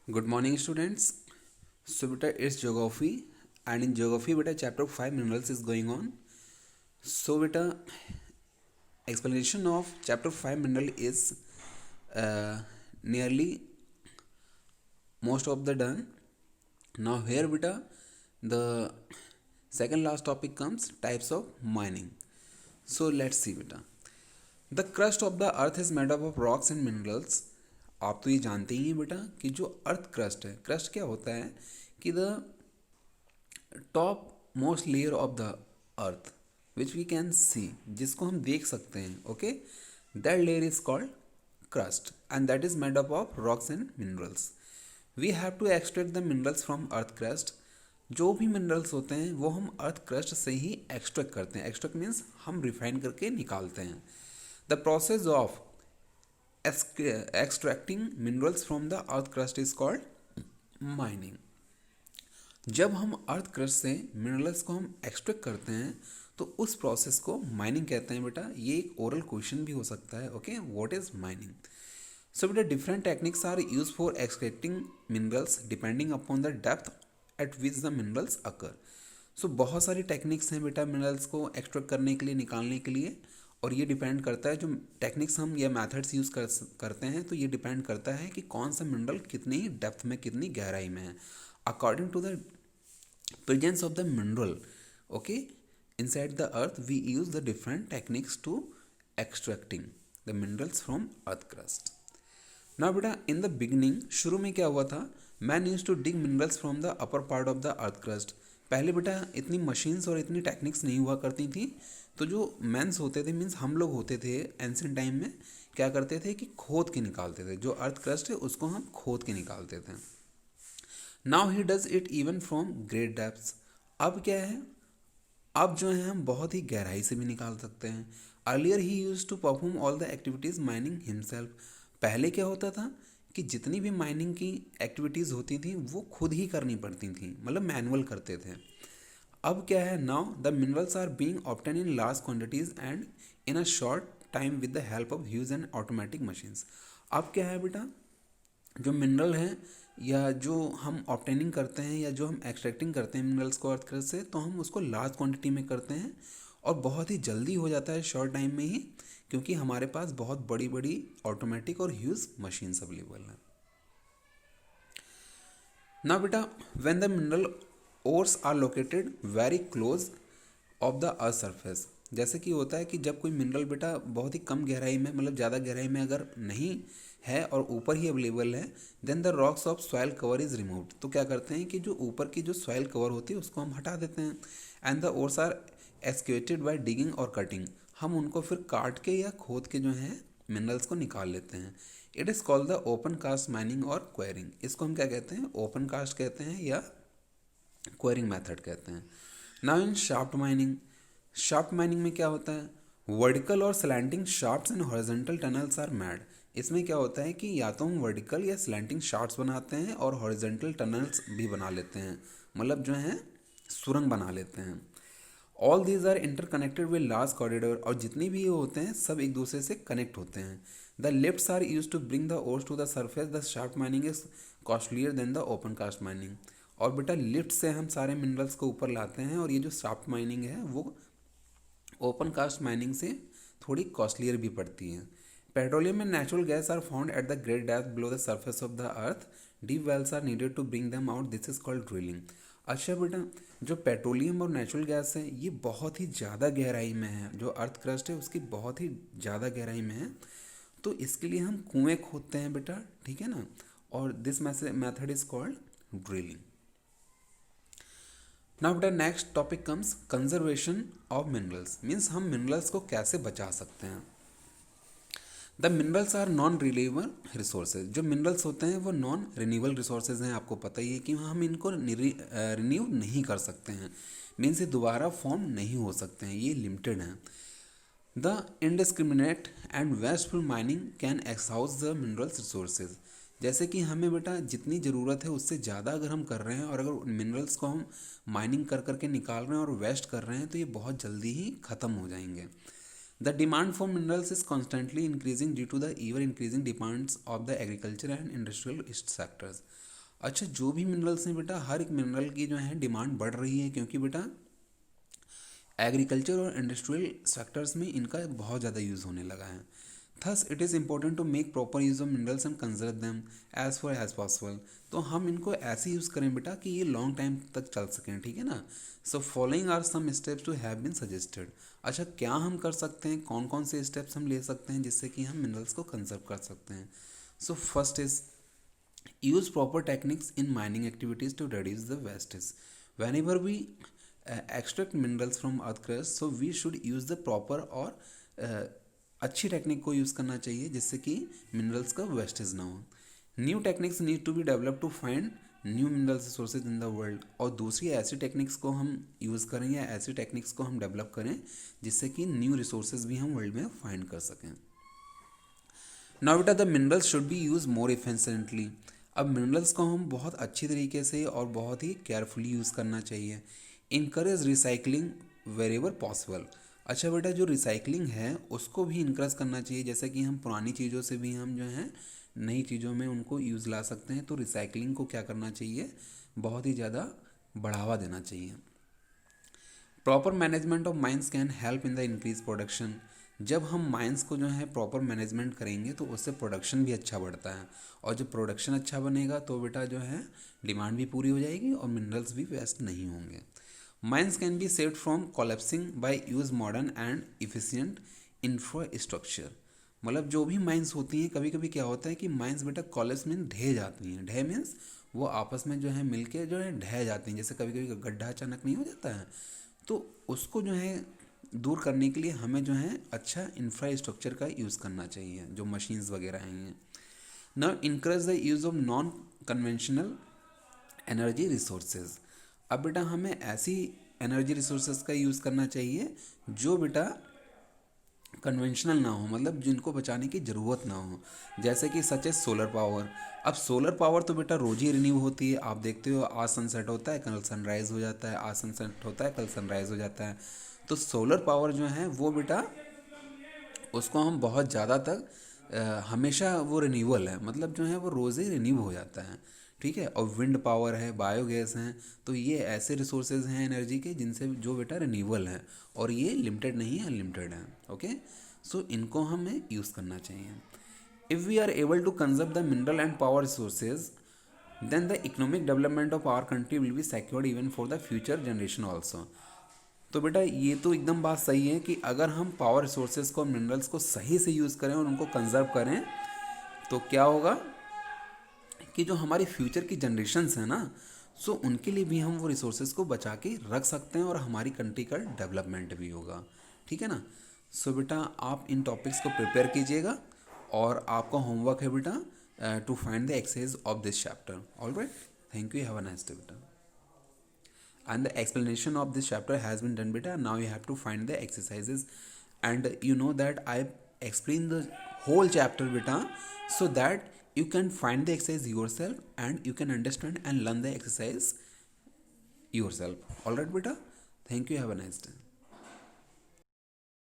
Good morning, students. So, beta, it's geography, and in geography, beta, chapter 5 minerals is going on. So, beta, explanation of chapter 5 mineral is uh, nearly most of the done. Now, here, beta, the second last topic comes types of mining. So, let's see, beta. The crust of the earth is made up of rocks and minerals. आप तो ये जानते ही हैं बेटा कि जो earth crust है, crust क्या होता है कि the top most layer of the earth which we can see, जिसको हम देख सकते हैं, okay, that layer is called crust and that is made up of rocks and minerals. We have to extract the minerals from earth crust. जो भी minerals होते हैं वो हम अर्थ क्रस्ट से ही एक्सट्रैक्ट करते हैं. एक्सट्रैक्ट मीन्स हम रिफाइन करके निकालते हैं. The process of extracting minerals from the earth crust is called mining. जब हम अर्थ क्रस्ट से मिनरल्स को हम एक्सट्रैक्ट करते हैं तो उस प्रोसेस को माइनिंग कहते हैं बेटा. ये एक ओरल क्वेश्चन भी हो सकता है. Okay, what is mining? So बेटा, different techniques are use for extracting minerals depending upon the depth at which the minerals occur. So बहुत सारी टेक्निक्स हैं बेटा मिनरल्स को एक्सट्रैक्ट करने के लिए, निकालने के लिए, और ये डिपेंड करता है जो टेक्निक्स हम या मेथड्स यूज़ करते हैं, तो ये डिपेंड करता है कि कौन सा मिनरल कितनी डेप्थ में, कितनी गहराई में है. According to the presence of the mineral, okay, inside the earth, we use the different techniques to extracting the minerals from earth crust. Now beta, in the beginning, शुरू में क्या हुआ था? Man used to dig minerals from the upper part of the earth crust. पहले बेटा इतनी machines और इतनी टेक्निक्स नहीं हुआ करती थी, तो जो मैंस होते थे, मीन्स हम लोग होते थे एंशिएंट टाइम में, क्या करते थे कि खोद के निकालते थे. जो अर्थ क्रस्ट है उसको हम खोद के निकालते थे. Now he does it even from great depths. अब क्या है, अब जो है हम बहुत ही गहराई से भी निकाल सकते हैं. अर्लियर ही use to perform all the activities mining himself. पहले क्या होता था कि जितनी भी माइनिंग की एक्टिविटीज़ होती थी वो खुद ही करनी पड़ती थी, मतलब मैनुअल करते थे. अब क्या है, now the minerals are being obtain in large quantities and in a short time with the help of huge and automatic machines. अब क्या है बेटा, जो मिनरल है या जो हम ऑब्टेनिंग करते हैं या जो हम एक्सट्रैक्टिंग करते हैं मिनरल्स को अर्थ क्रस्ट से, तो हम उसको लार्ज क्वांटिटी में करते हैं और बहुत ही जल्दी हो जाता है, शॉर्ट टाइम में ही, क्योंकि हमारे पास बहुत बड़ी बड़ी ऑटोमेटिक और ह्यूज मशीन्स अवेलेबल हैं. ना बेटा, when the mineral ores are located very close of the earth surface. जैसे कि होता है कि जब कोई मिनरल बेटा बहुत ही कम गहराई में, मतलब ज़्यादा गहराई में अगर नहीं है और ऊपर ही अवेलेबल है, then the rocks of soil cover is removed. तो क्या करते हैं कि जो ऊपर की जो सॉइल कवर होती है उसको हम हटा देते हैं. And the ores are excavated by digging और कटिंग. हम उनको फिर काट के या खोद के जो है मिनरल्स को निकाल लेते हैं. It is called the open cast mining और क्वेरिंग. इसको हम क्या कहते हैं, ओपन कास्ट कहते हैं या क्वेरिंग मेथड कहते हैं. Now in shaft mining, shaft mining में क्या होता है, वर्टिकल और slanting shafts and horizontal tunnels are made. इसमें क्या होता है कि या तो हम वर्टिकल या स्लैंटिंग शाफ्ट्स बनाते हैं और हॉरिजॉन्टल टनल्स भी बना लेते हैं, मतलब जो है सुरंग बना लेते हैं. All these are interconnected with large corridor. और जितनी भी ये होते हैं सब एक दूसरे से कनेक्ट होते हैं. The lifts are use to bring the ores to the surface. The shaft mining is costlier than the open cast mining. और बेटा लिफ्ट से हम सारे मिनरल्स को ऊपर लाते हैं, और ये जो शाफ्ट माइनिंग है वो ओपन कास्ट माइनिंग से थोड़ी कॉस्टलियर भी पड़ती है. Petroleum and natural gas are found at the great depth below the surface of the earth. Deep wells are needed to bring them out. This is called drilling. अच्छा बेटा, जो petroleum और natural gas है ये बहुत ही ज़्यादा गहराई में है. जो अर्थ क्रस्ट है उसकी बहुत ही ज़्यादा गहराई में है, तो इसके लिए हम कुएँ खोदते हैं बेटा, ठीक है ना. और this method is called drilling. Now बेटा next topic comes conservation of minerals. Means हम मिनरल्स को कैसे बचा सकते हैं. The minerals are non renewable resources. जो मिनरल्स होते हैं वो नॉन रिन्यूएबल रिसोर्सेज हैं. आपको पता ही है कि हम इनको रिन्यू नहीं कर सकते हैं, मीन्स ये दोबारा फॉर्म नहीं हो सकते हैं, ये लिमिटेड हैं. The indiscriminate and wasteful mining can exhaust the minerals resources. जैसे कि हमें बेटा जितनी ज़रूरत है उससे ज़्यादा अगर हम कर रहे हैं और अगर मिनरल्स को हम माइनिंग कर करके निकाल रहे हैं और वेस्ट कर रहे हैं, तो ये बहुत जल्दी ही ख़त्म हो जाएंगे. The demand for minerals is constantly increasing due to the ever increasing demands of the agriculture and industrial sectors. अच्छा, जो भी मिनरल्स हैं बेटा, हर एक मिनरल की जो है डिमांड बढ़ रही है, क्योंकि बेटा एग्रीकल्चर और इंडस्ट्रियल सेक्टर्स में इनका बहुत ज़्यादा यूज़ होने लगा है। Thus it is important to make proper use of minerals and conserve them as far as possible. तो हम इनको ऐसे यूज़ करें बेटा कि ये लॉन्ग टाइम तक चल सकें, ठीक है ना। So following are some steps to have been suggested. अच्छा, क्या हम कर सकते हैं, कौन कौन से स्टेप्स हम ले सकते हैं जिससे कि हम मिनरल्स को कंजर्व कर सकते हैं। So first is use proper techniques in mining activities to reduce the wastage. Whenever we extract minerals from earth crust, so we should use the proper और अच्छी टेक्निक को यूज़ करना चाहिए जिससे कि मिनरल्स का वेस्टेज ना हो। New techniques need to be develop to find new mineral resources in the world. और दूसरी ऐसी टेक्निक्स को हम यूज़ करें या ऐसी टेक्निक्स को हम डेवलप करें जिससे कि न्यू रिसोर्सेज भी हम वर्ल्ड में फाइंड कर सकें। नाउ बेटा the minerals should be use more efficiently. अब मिनरल्स को हम बहुत अच्छी तरीके से और बहुत ही केयरफुली यूज़ करना चाहिए। Encourage recycling wherever possible. अच्छा बेटा, जो रिसाइकलिंग है उसको भी इनकरेज करना चाहिए, जैसे कि हम पुरानी चीज़ों से भी हम जो है नई चीज़ों में उनको यूज़ ला सकते हैं। तो रिसाइकलिंग को क्या करना चाहिए, बहुत ही ज़्यादा बढ़ावा देना चाहिए। Proper management of mines can help in the increase production. जब हम माइंस को जो है प्रॉपर मैनेजमेंट करेंगे तो उससे प्रोडक्शन भी अच्छा बढ़ता है, और जब प्रोडक्शन अच्छा बनेगा तो बेटा जो है डिमांड भी पूरी हो जाएगी और मिनरल्स भी वेस्ट नहीं होंगे। Mines can be saved from collapsing by use modern and efficient infrastructure. मतलब जो भी माइंस होती हैं, कभी कभी क्या होता है कि माइंस बेटा कोलेप्स में ढह जाती हैं। ढह मीन्स वो आपस में जो है मिलके जो है ढह जाती हैं, जैसे कभी कभी गड्ढा अचानक नहीं हो जाता है, तो उसको जो है दूर करने के लिए हमें जो है अच्छा इंफ्रास्ट्रक्चर का यूज़ करना चाहिए, जो मशीन्स वगैरह हैं। Now encourage the use of non conventional energy resources. अब बेटा हमें ऐसी एनर्जी रिसोर्सेज का यूज़ करना चाहिए जो बेटा कन्वेंशनल ना हो, मतलब जिनको बचाने की ज़रूरत ना हो, जैसे कि सच है सोलर पावर। अब सोलर पावर तो बेटा रोज ही रिन्यू होती है, आप देखते हो आज सनसेट होता है कल सनराइज़ हो जाता है, आज सनसेट होता है कल सनराइज़ हो जाता है। तो सोलर पावर जो है वो बेटा उसको हम बहुत ज़्यादा तक हमेशा वो रिन्यूअल है, मतलब जो है वो रोज़ ही रिन्यू हो जाता है, ठीक है। और विंड पावर है, बायोगैस हैं, तो ये ऐसे रिसोर्सेज हैं एनर्जी के जिनसे जो बेटा रिन्यूअल है, और ये लिमिटेड नहीं है, अनलिमिटेड है। ओके, सो इनको हमें यूज़ करना चाहिए। If we are able to conserve the mineral and power resources then the economic development of our country will be secured even for the future generation also। तो बेटा ये तो एकदम बात सही है कि अगर हम पावर रिसोर्सेज को, मिनरल्स को सही से यूज़ करें और उनको कंजर्व करें तो क्या होगा कि जो हमारी फ्यूचर की जनरेशन्स हैं ना, सो उनके लिए भी हम वो रिसोर्सेज को बचा के रख सकते हैं और हमारी कंट्री का डेवलपमेंट भी होगा, ठीक है ना। सो बेटा आप इन टॉपिक्स को प्रिपेयर कीजिएगा, और आपका होमवर्क है बेटा to find the exercise of this chapter. Alright, thank you, have a nice day बेटा। And the explanation of this chapter has been done beta. Now you have to find the exercises, and you know that I explained the whole chapter beta, so that you can find the exercise yourself and you can understand and learn the exercise yourself. All right beta, thank you, have a nice day.